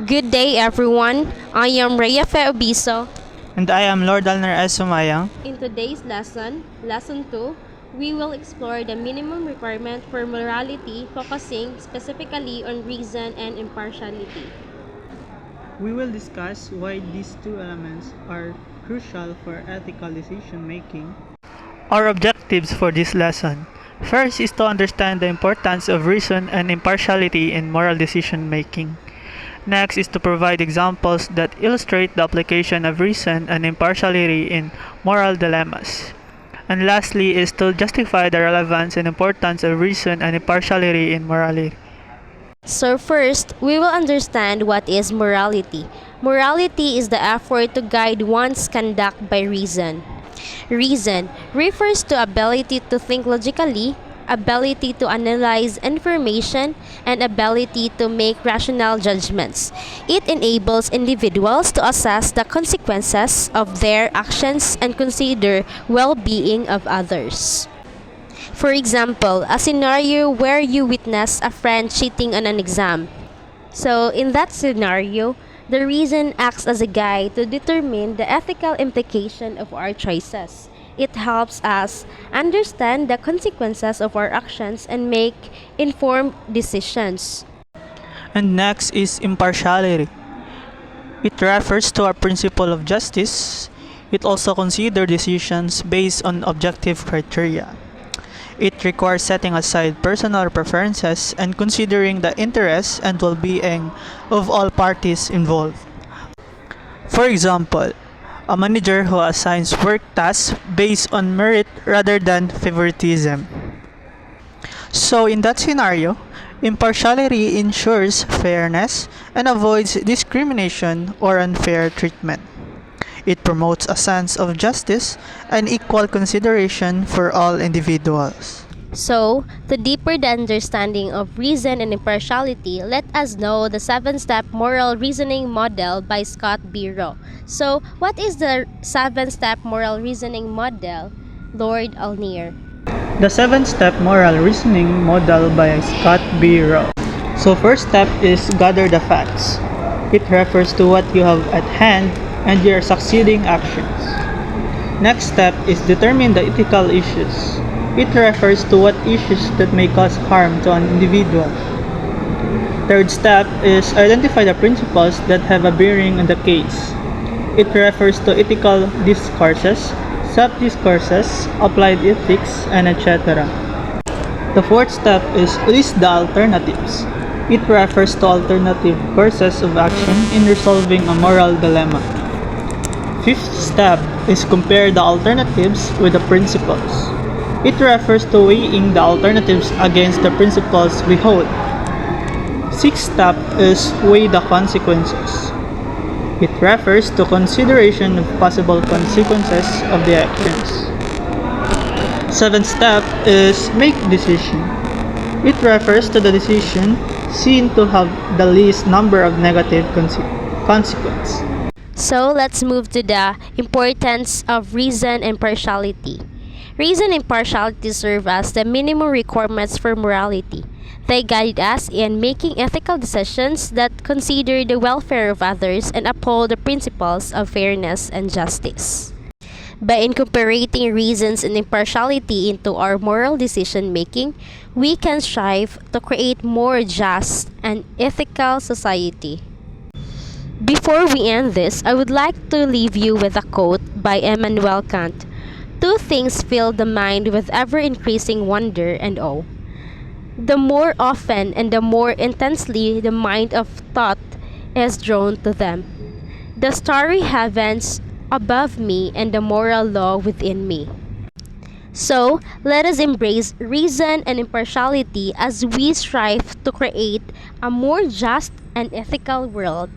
Good day, everyone. I am Rhea Obiso. And I am Lord Alner S. Sumayang. In today's lesson, Lesson 2, we will explore the minimum requirement for morality, focusing specifically on reason and impartiality. We will discuss why these two elements are crucial for ethical decision making. Our objectives for this lesson. First is to understand the importance of reason and impartiality in moral decision making. Next is to provide examples that illustrate the application of reason and impartiality in moral dilemmas. And lastly is to justify the relevance and importance of reason and impartiality in morality. So first, we will understand what is morality. Morality is the effort to guide one's conduct by reason. Reason refers to ability to think logically, ability to analyze information, and ability to make rational judgments. It enables individuals to assess the consequences of their actions and consider well-being of others. For example, a scenario where you witness a friend cheating on an exam. So, in that scenario, the reason acts as a guide to determine the ethical implication of our choices. It helps us understand the consequences of our actions and make informed decisions. And next is impartiality. It refers to a principle of justice. It also considers decisions based on objective criteria. It requires setting aside personal preferences and considering the interests and well-being of all parties involved. For example, a manager who assigns work tasks based on merit rather than favoritism. So in that scenario, impartiality ensures fairness and avoids discrimination or unfair treatment. It promotes a sense of justice and equal consideration for all individuals. So, to deeper the understanding of reason and impartiality, let us know the 7-step moral reasoning model by Scott B. Rowe. So, what is the 7-step moral reasoning model, Lord Alnier? The 7-step moral reasoning model by Scott B. Rowe. So first step is gather the facts. It refers to what you have at hand and your succeeding actions. Next step is determine the ethical issues. It refers to what issues that may cause harm to an individual. Third step is identify the principles that have a bearing on the case. It refers to ethical discourses, sub-discourses, applied ethics, and etc. The fourth step is list the alternatives. It refers to alternative courses of action in resolving a moral dilemma. Fifth step is compare the alternatives with the principles. It refers to weighing the alternatives against the principles we hold. Sixth step is weigh the consequences. It refers to consideration of possible consequences of the actions. Seventh step is make decision. It refers to the decision seen to have the least number of negative consequences. So, let's move to the importance of reason and partiality. Reason and partiality serve as the minimum requirements for morality. They guide us in making ethical decisions that consider the welfare of others and uphold the principles of fairness and justice. By incorporating reasons and impartiality into our moral decision making, we can strive to create more just and ethical society. Before we end this, I would like to leave you with a quote by Immanuel Kant. Two things fill the mind with ever-increasing wonder and awe. The more often and the more intensely the mind of thought is drawn to them. The starry heavens above me and the moral law within me. So, let us embrace reason and impartiality as we strive to create a more just and ethical world